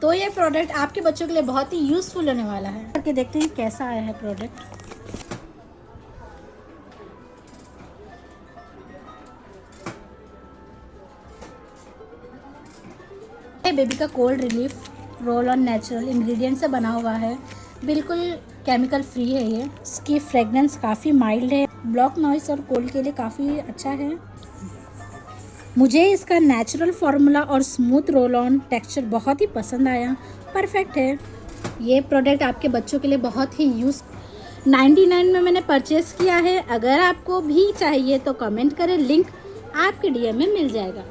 तो ये प्रोडक्ट आपके बच्चों के लिए बहुत ही यूज़फुल होने वाला है। करके देखते हैं कैसा आया है प्रोडक्ट। ये बेबी का cold relief roll on natural ingredient से बना हुआ है, बिल्कुल केमिकल फ्री है ये। इसकी फ्रेगनेंस काफ़ी माइल्ड है, ब्लॉक नॉइस और कोल्ड के लिए काफ़ी अच्छा है। मुझे इसका नेचुरल फार्मूला और स्मूथ रोल ऑन टेक्सचर बहुत ही पसंद आया, परफेक्ट है। ये प्रोडक्ट आपके बच्चों के लिए बहुत ही 99 में मैंने परचेज़ किया है। अगर आपको भी चाहिए तो कमेंट करें, लिंक आपके DM में मिल जाएगा।